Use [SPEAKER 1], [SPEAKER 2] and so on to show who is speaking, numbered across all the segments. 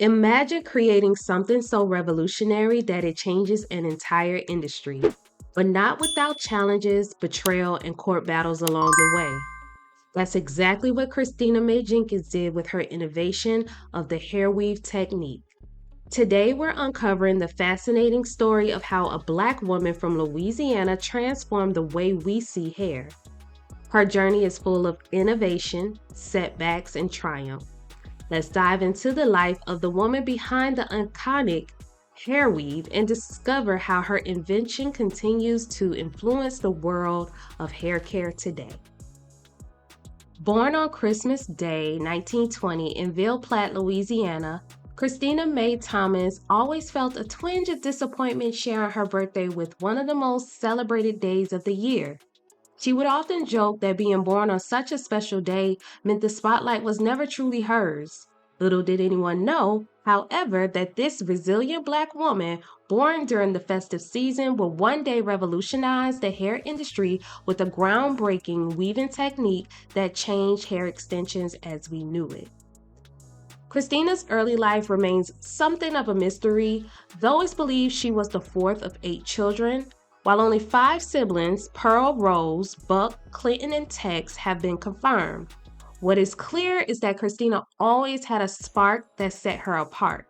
[SPEAKER 1] Imagine creating something so revolutionary that it changes an entire industry, but not without challenges, betrayal, and court battles along the way. That's exactly what Christina Mae Jenkins did with her innovation of the Hair-Weev technique. Today, we're uncovering the fascinating story of how a Black woman from Louisiana transformed the way we see hair. Her journey is full of innovation, setbacks, and triumph. Let's dive into the life of the woman behind the iconic Hair-Weev and discover how her invention continues to influence the world of hair care today. Born on Christmas Day, 1920, in Ville Platte, Louisiana, Christina Mae Thomas always felt a twinge of disappointment sharing her birthday with one of the most celebrated days of the year. She would often joke that being born on such a special day meant the spotlight was never truly hers. Little did anyone know, however, that this resilient Black woman, born during the festive season, would one day revolutionize the hair industry with a groundbreaking weaving technique that changed hair extensions as we knew it. Christina's early life remains something of a mystery, though it's believed she was the fourth of 8 children. While only 5 siblings, Pearl, Rose, Buck, Clinton, and Tex, have been confirmed. What is clear is that Christina always had a spark that set her apart.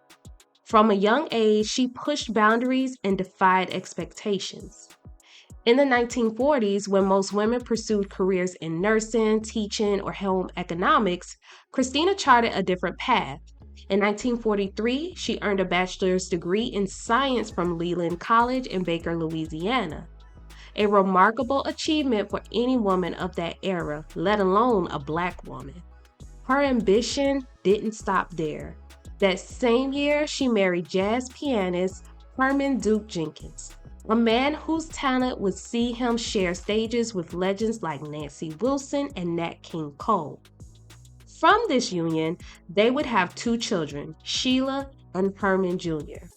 [SPEAKER 1] From a young age, she pushed boundaries and defied expectations. In the 1940s, when most women pursued careers in nursing, teaching, or home economics, Christina charted a different path. In 1943, she earned a bachelor's degree in science from Leland College in Baker, Louisiana. A remarkable achievement for any woman of that era, let alone a Black woman. Her ambition didn't stop there. That same year, she married jazz pianist Herman Duke Jenkins, a man whose talent would see him share stages with legends like Nancy Wilson and Nat King Cole. From this union, they would have 2 children, Sheila and Herman Jr.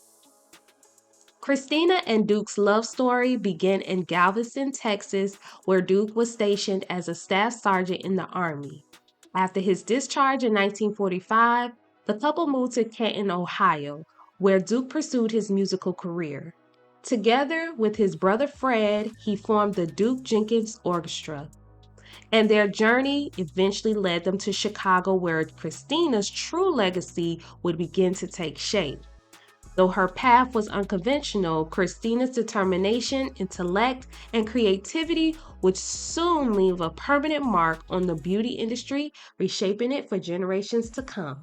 [SPEAKER 1] Christina and Duke's love story began in Galveston, Texas, where Duke was stationed as a staff sergeant in the Army. After his discharge in 1945, the couple moved to Canton, Ohio, where Duke pursued his musical career. Together with his brother Fred, he formed the Duke Jenkins Orchestra, and their journey eventually led them to Chicago, where Christina's true legacy would begin to take shape. Though her path was unconventional, Christina's determination, intellect, and creativity would soon leave a permanent mark on the beauty industry, reshaping it for generations to come.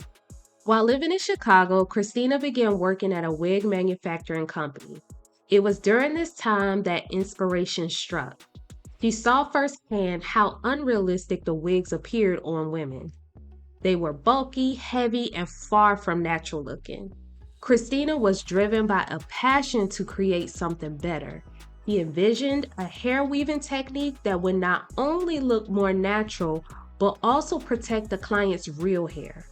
[SPEAKER 1] While living in Chicago, Christina began working at a wig manufacturing company. It was during this time that inspiration struck. She saw firsthand how unrealistic the wigs appeared on women. They were bulky, heavy, and far from natural looking. Christina was driven by a passion to create something better. She envisioned a hair weaving technique that would not only look more natural, but also protect the client's real hair.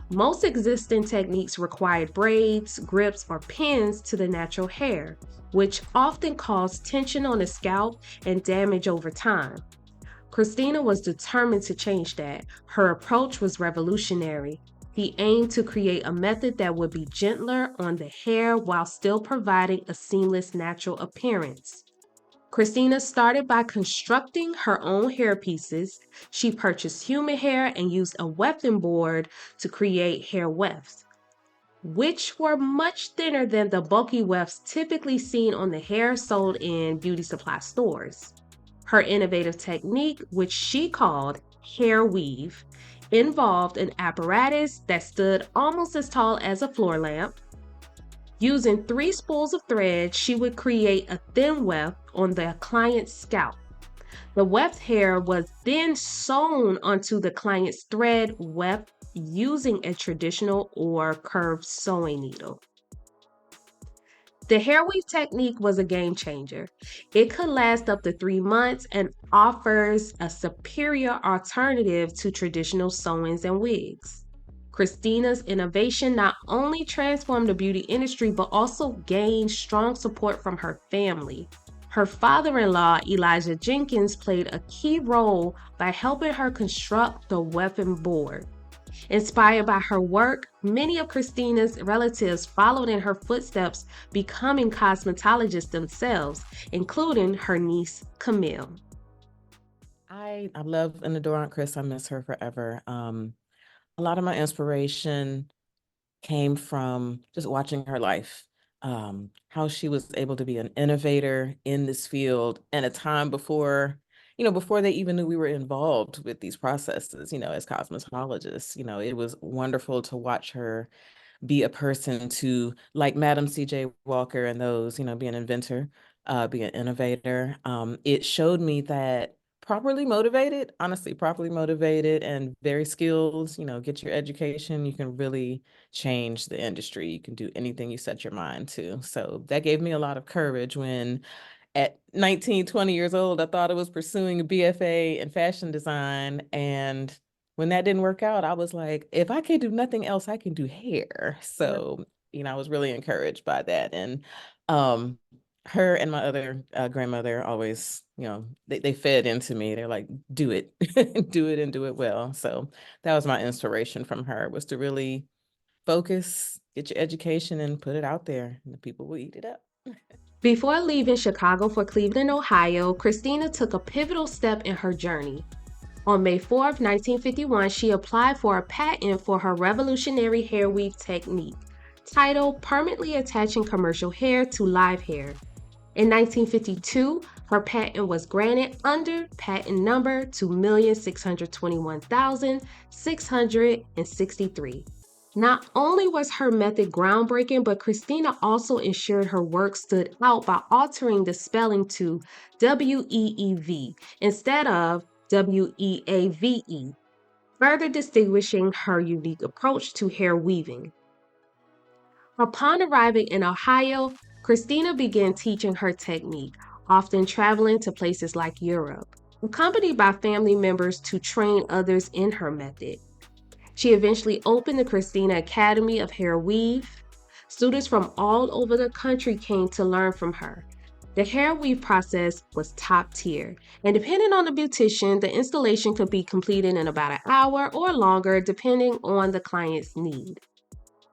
[SPEAKER 1] Most existing techniques required braids, grips, or pins to the natural hair, which often caused tension on the scalp and damage over time. Christina was determined to change that. Her approach was revolutionary. He aimed to create a method that would be gentler on the hair while still providing a seamless natural appearance. Christina started by constructing her own hair pieces. She purchased human hair and used a wefting board to create hair wefts, which were much thinner than the bulky wefts typically seen on the hair sold in beauty supply stores. Her innovative technique, which she called Hair-Weev, involved an apparatus that stood almost as tall as a floor lamp. Using 3 spools of thread, she would create a thin weft on the client's scalp. The weft hair was then sewn onto the client's thread weft using a traditional or curved sewing needle. The Hair-Weev technique was a game changer. It could last up to 3 months and offers a superior alternative to traditional sewings and wigs. Christina's innovation not only transformed the beauty industry, but also gained strong support from her family. Her father-in-law, Elijah Jenkins, played a key role by helping her construct the weapon board. Inspired by her work, many of Christina's relatives followed in her footsteps, becoming cosmetologists themselves, including her niece, Camille.
[SPEAKER 2] I love and adore Aunt Chris. I miss her forever. A lot of my inspiration came from just watching her life, how she was able to be an innovator in this field in a time before, before they even knew we were involved with these processes, as cosmetologists. It was wonderful to watch her be a person to, like Madam C.J. Walker and those, be an inventor, be an innovator. It showed me that properly motivated, honestly, properly motivated and very skilled, get your education, you can really change the industry. You can do anything you set your mind to. So that gave me a lot of courage when at 19, 20 years old, I thought I was pursuing a BFA in fashion design. And when that didn't work out, I was like, if I can do nothing else, I can do hair. So, I was really encouraged by that. And um, her and my other grandmother always, they fed into me. They're like, do it, do it and do it well. So that was my inspiration from her, was to really focus, get your education and put it out there, and the people will eat it up.
[SPEAKER 1] Before leaving Chicago for Cleveland, Ohio, Christina took a pivotal step in her journey. On May 4, 1951, she applied for a patent for her revolutionary hair weave technique, titled Permanently Attaching Commercial Hair to Live Hair. In 1952, her patent was granted under patent number 2,621,663. Not only was her method groundbreaking, but Christina also ensured her work stood out by altering the spelling to WEEV instead of WEAVE, further distinguishing her unique approach to hair weaving. Upon arriving in Ohio, Christina began teaching her technique, often traveling to places like Europe, accompanied by family members to train others in her method. She eventually opened the Christina Academy of Hair-Weev. Students from all over the country came to learn from her. The hair-weave process was top tier, and depending on the beautician, the installation could be completed in about an hour or longer, depending on the client's need.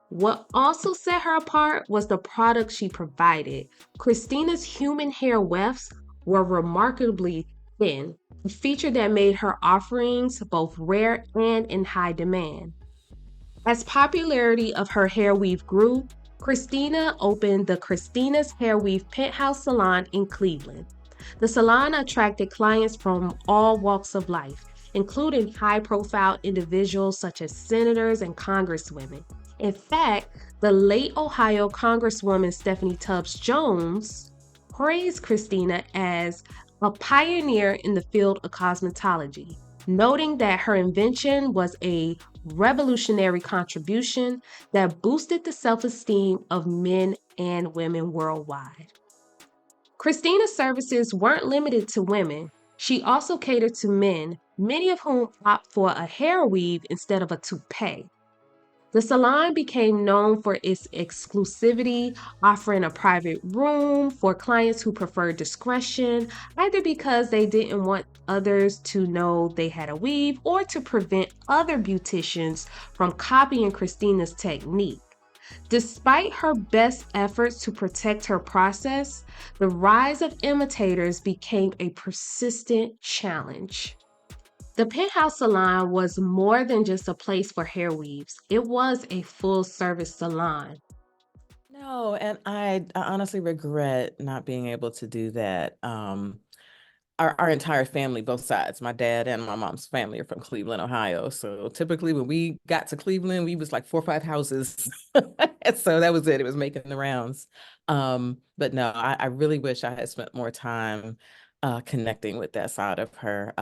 [SPEAKER 1] What also set her apart was the product she provided. Christina's human hair wefts were remarkably thin, a feature that made her offerings both rare and in high demand. As popularity of her hair weave grew, Christina opened the Christina's Hair-Weev Penthouse Salon in Cleveland. The salon attracted clients from all walks of life, including high-profile individuals such as senators and congresswomen. In fact, the late Ohio Congresswoman Stephanie Tubbs Jones praised Christina as a pioneer in the field of cosmetology, noting that her invention was a revolutionary contribution that boosted the self-esteem of men and women worldwide. Christina's services weren't limited to women. She also catered to men, many of whom opt for a hair weave instead of a toupee. The salon became known for its exclusivity, offering a private room for clients who preferred discretion, either because they didn't want others to know they had a weave or to prevent other beauticians from copying Christina's technique. Despite her best efforts to protect her process, the rise of imitators became a persistent challenge. The Penthouse Salon was more than just a place for hair weaves. It was a full-service salon.
[SPEAKER 2] No, and I honestly regret not being able to do that. Our entire family, both sides, my dad and my mom's family are from Cleveland, Ohio. So typically when we got to Cleveland, we was like 4 or 5 houses. So that was it. It was making the rounds. But no, I really wish I had spent more time connecting with that side of her.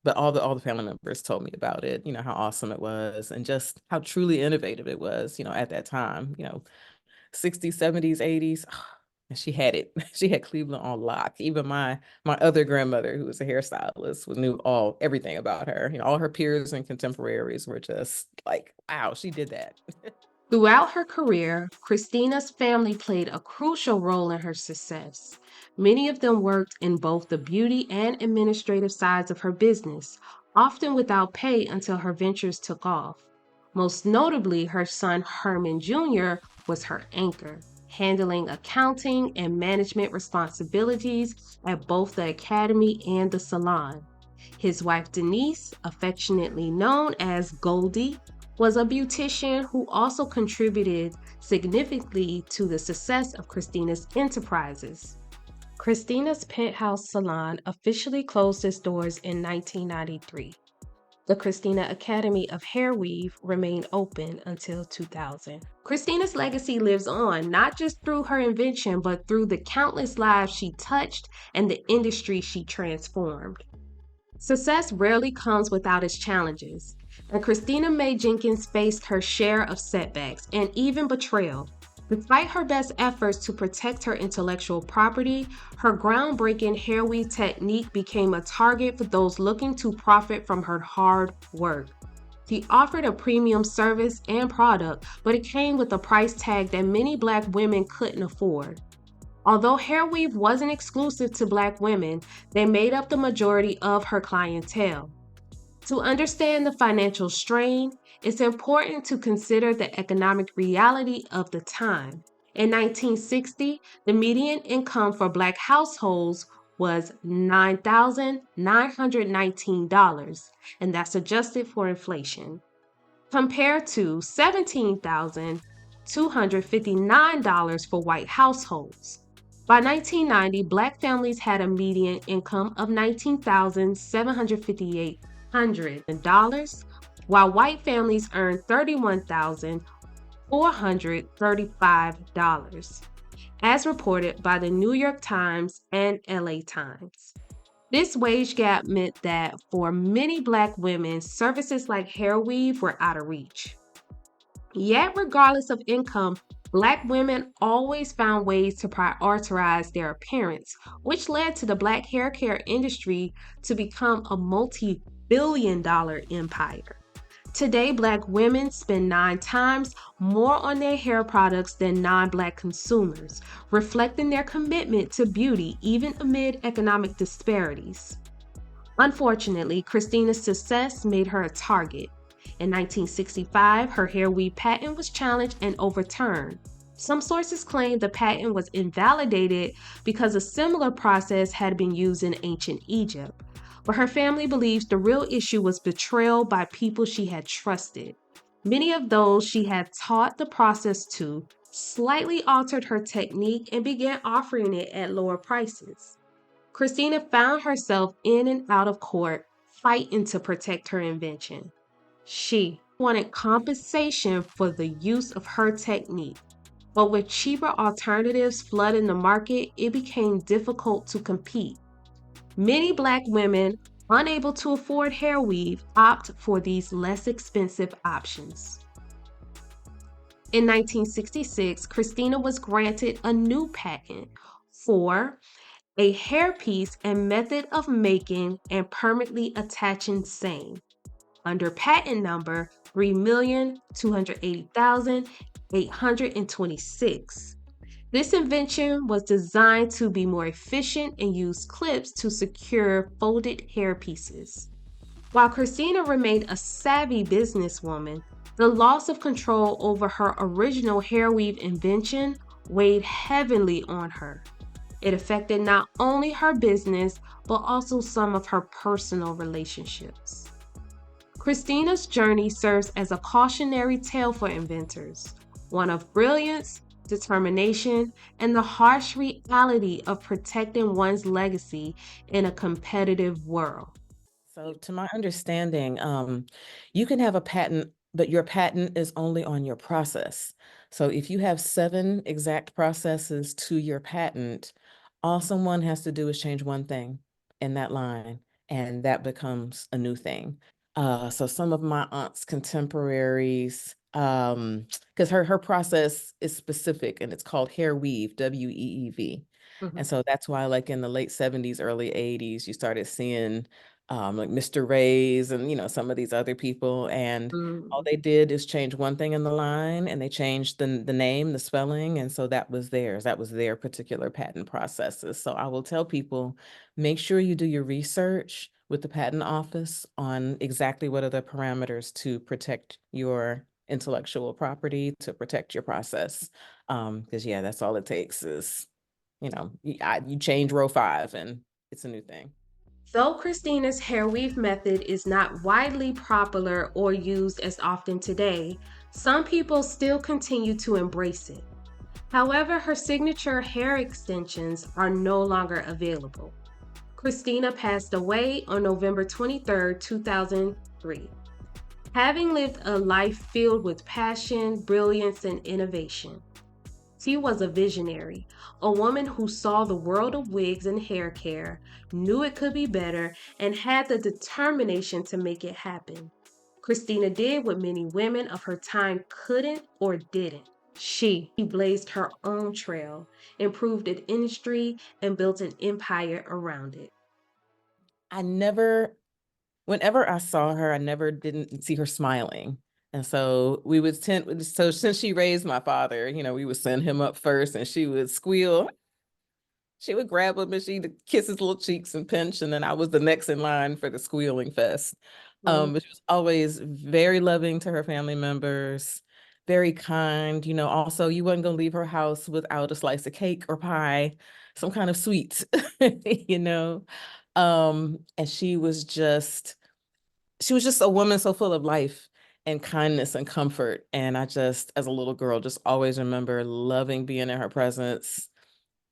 [SPEAKER 2] But all the family members told me about it, how awesome it was and just how truly innovative it was, at that time, 60s, 70s, 80s. And she had it. She had Cleveland on lock. Even my other grandmother, who was a hairstylist, knew everything about her. All her peers and contemporaries were just like, wow, she did that.
[SPEAKER 1] Throughout her career, Christina's family played a crucial role in her success. Many of them worked in both the beauty and administrative sides of her business, often without pay until her ventures took off. Most notably, her son Herman Jr. was her anchor, handling accounting and management responsibilities at both the academy and the salon. His wife Denise, affectionately known as Goldie, was a beautician who also contributed significantly to the success of Christina's enterprises. Christina's penthouse salon officially closed its doors in 1993. The Christina Academy of Hair-Weev remained open until 2000. Christina's legacy lives on, not just through her invention, but through the countless lives she touched and the industry she transformed. Success rarely comes without its challenges, and Christina Mae Jenkins faced her share of setbacks and even betrayal. Despite her best efforts to protect her intellectual property, her groundbreaking hair weave technique became a target for those looking to profit from her hard work. She offered a premium service and product, but it came with a price tag that many Black women couldn't afford. Although Hair-Weev wasn't exclusive to Black women, they made up the majority of her clientele. To understand the financial strain, it's important to consider the economic reality of the time. In 1960, the median income for Black households was $9,919, and that's adjusted for inflation, compared to $17,259 for white households. By 1990, Black families had a median income of $19,758, while white families earned $31,435, as reported by the New York Times and LA Times. This wage gap meant that for many Black women, services like hair weave were out of reach. Yet, regardless of income, Black women always found ways to prioritize their appearance, which led to the Black hair care industry to become a multi-billion-dollar empire. Today, Black women spend 9 times more on their hair products than non Black consumers, reflecting their commitment to beauty even amid economic disparities. Unfortunately, Christina's success made her a target. In 1965, her hair weave patent was challenged and overturned. Some sources claim the patent was invalidated because a similar process had been used in ancient Egypt, but her family believes the real issue was betrayal by people she had trusted. Many of those she had taught the process to slightly altered her technique and began offering it at lower prices. Christina found herself in and out of court fighting to protect her invention. She wanted compensation for the use of her technique, but with cheaper alternatives flooding the market, it became difficult to compete. Many Black women, unable to afford hair weave, opt for these less expensive options. In 1966, Christina was granted a new patent for a hairpiece and method of making and permanently attaching same, under patent number 3,280,826. This invention was designed to be more efficient and use clips to secure folded hair pieces. While Christina remained a savvy businesswoman, the loss of control over her original hair weave invention weighed heavily on her. It affected not only her business, but also some of her personal relationships. Christina's journey serves as a cautionary tale for inventors, one of brilliance, determination, and the harsh reality of protecting one's legacy in a competitive world.
[SPEAKER 2] So to my understanding, you can have a patent, but your patent is only on your process. So if you have 7 exact processes to your patent, all someone has to do is change one thing in that line, and that becomes a new thing. So some of my aunt's contemporaries, because her process is specific and it's called Hair-Weev, Weev. And so that's why, like in the late 70s, early 80s, you started seeing like Mr. Ray's and, some of these other people. And all
[SPEAKER 1] Mm.
[SPEAKER 2] they did is change one thing in the line, and they changed the name, the spelling. And so that was theirs. That was their particular patent processes. So I will tell people, make sure you do your research with the patent office on exactly what are the parameters to protect your intellectual property, to protect your process. Because yeah, that's all it takes is, you change row 5 and it's a new thing.
[SPEAKER 1] Though Christina's hair weave method is not widely popular or used as often today, some people still continue to embrace it. However, her signature hair extensions are no longer available. Christina passed away on November 23rd, 2003, having lived a life filled with passion, brilliance, and innovation. She was a visionary, a woman who saw the world of wigs and hair care, knew it could be better, and had the determination to make it happen. Christina did what many women of her time couldn't or didn't. She blazed her own trail, improved an industry, and built an empire around it.
[SPEAKER 2] I never, whenever I saw her, I never didn't see her smiling. And so we would tend, so since she raised my father, we would send him up first and she would squeal. She would grab him and she'd kiss his little cheeks and pinch. And then I was the next in line for the squealing fest.
[SPEAKER 1] Mm,
[SPEAKER 2] But she was always very loving to her family members, very kind. Also, you wasn't going to leave her house without a slice of cake or pie, some kind of sweet, you know. And she was just a woman so full of life and kindness and comfort. And I just, as a little girl, just always remember loving being in her presence.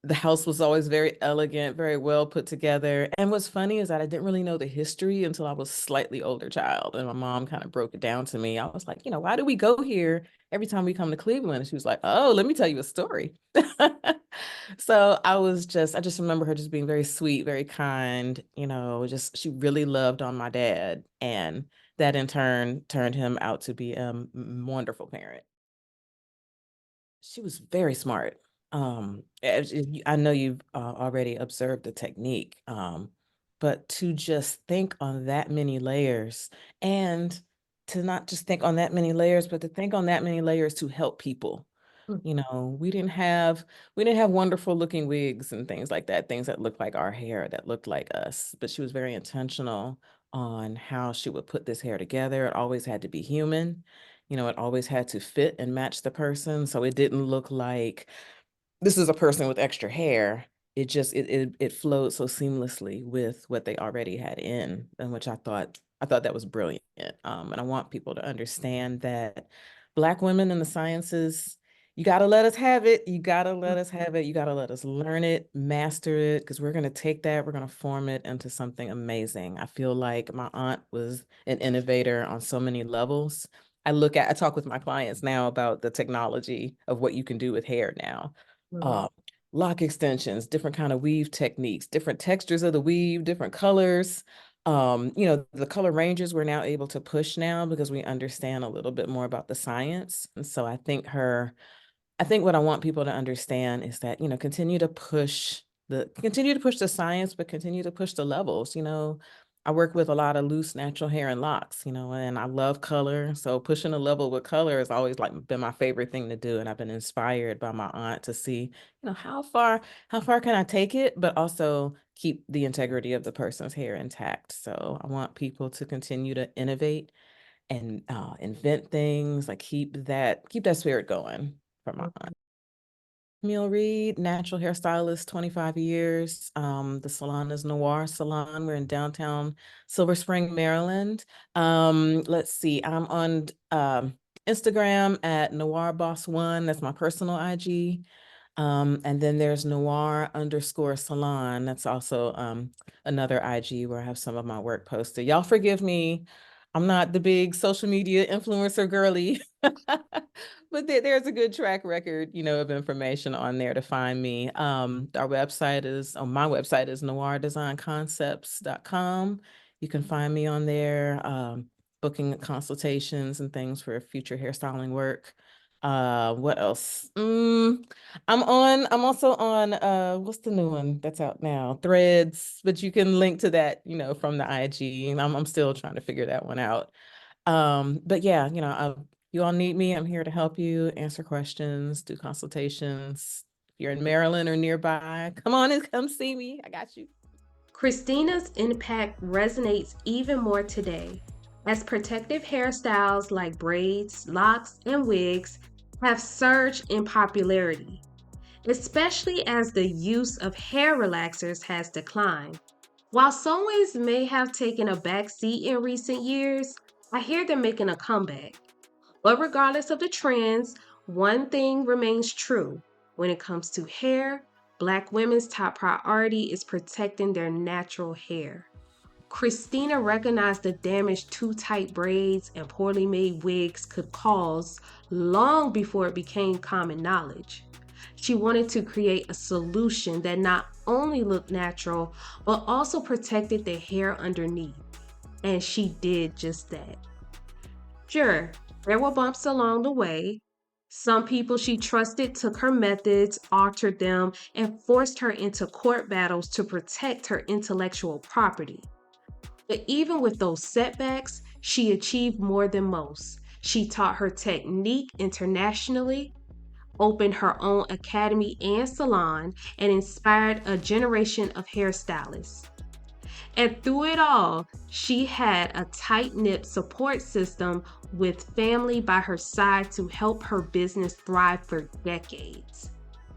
[SPEAKER 2] The house was always very elegant, very well put together. And what's funny is that I didn't really know the history until I was a slightly older child. And my mom kind of broke it down to me. I was like, why do we go here every time we come to Cleveland? And she was like, oh, let me tell you a story. So I just remember her just being very sweet, very kind, just she really loved on my dad. And that in turn turned him out to be a wonderful parent. She was very smart. I know you've already observed the technique, but to just think on that many layers and to not just think on that many layers, but to think on that many layers to help people.
[SPEAKER 1] mm,
[SPEAKER 2] We didn't have wonderful looking wigs and things like that, things that looked like our hair, that looked like us, but she was very intentional on how she would put this hair together. It always had to be human. It always had to fit and match the person. So it didn't look like this is a person with extra hair. It flowed so seamlessly with what they already had in, and which I thought that was brilliant. And I want people to understand that Black women in the sciences, you gotta let us have it. You gotta let us have it. You gotta let us learn it, master it, because we're gonna take that, we're gonna form it into something amazing. I feel like my aunt was an innovator on so many levels. I talk with my clients now about the technology of what you can do with hair now.
[SPEAKER 1] mm,
[SPEAKER 2] uh, Lock extensions, different kind of weave techniques, different textures of the weave, different colors. The color ranges we're now able to push now because we understand a little bit more about the science. And so I think what I want people to understand is that, continue to push the science, but continue to push the levels. I work with a lot of loose natural hair and locks, and I love color. So pushing a level with color has always like been my favorite thing to do. And I've been inspired by my aunt to see, how far can I take it, but also keep the integrity of the person's hair intact. So I want people to continue to innovate and invent things, like keep that spirit going for my
[SPEAKER 1] mm.
[SPEAKER 2] aunt. Camille Reed, natural hairstylist, 25 years. The salon is Noire Salon. We're in downtown Silver Spring, Maryland. Let's see, I'm on Instagram at Noir Boss One. That's my personal IG. And then there's Noir_Salon. That's also another IG where I have some of my work posted. Y'all forgive me. I'm not the big social media influencer girly, but there's a good track record, of information on there to find me. My website is noirdesignconcepts.com. You can find me on there, booking consultations and things for future hairstyling work. What else? I'm also on what's the new one that's out now? Threads, but you can link to that, from the IG. And I'm still trying to figure that one out. But yeah, you all need me. I'm here to help you answer questions, do consultations. If you're in Maryland or nearby, come on and come see me. I got you.
[SPEAKER 1] Christina's impact resonates even more today, as protective hairstyles like braids, locks, and wigs have surged in popularity, especially as the use of hair relaxers has declined. While some ways may have taken a back seat in recent years, I hear they're making a comeback. But regardless of the trends, one thing remains true. When it comes to hair, Black women's top priority is protecting their natural hair. Christina recognized the damage too tight braids and poorly made wigs could cause long before it became common knowledge. She wanted to create a solution that not only looked natural, but also protected the hair underneath. And she did just that. Sure, there were bumps along the way. Some people she trusted took her methods, altered them, and forced her into court battles to protect her intellectual property. But even with those setbacks, she achieved more than most. She taught her technique internationally, opened her own academy and salon, and inspired a generation of hairstylists. And through it all, she had a tight knit support system with family by her side to help her business thrive for decades.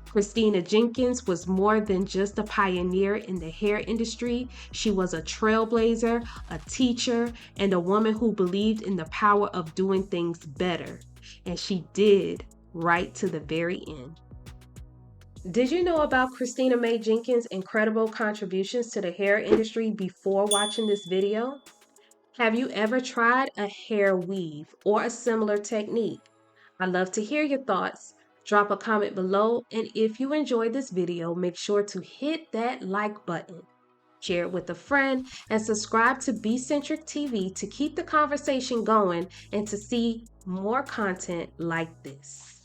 [SPEAKER 1] Christina Jenkins was more than just a pioneer in the hair industry. She was a trailblazer, a teacher, and a woman who believed in the power of doing things better. And she did right to the very end. Did you know about Christina Mae Jenkins' incredible contributions to the hair industry before watching this video? Have you ever tried a hair weave or a similar technique? I'd love to hear your thoughts. Drop a comment below, and if you enjoyed this video, make sure to hit that like button. Share it with a friend and subscribe to B-Centric TV to keep the conversation going and to see more content like this.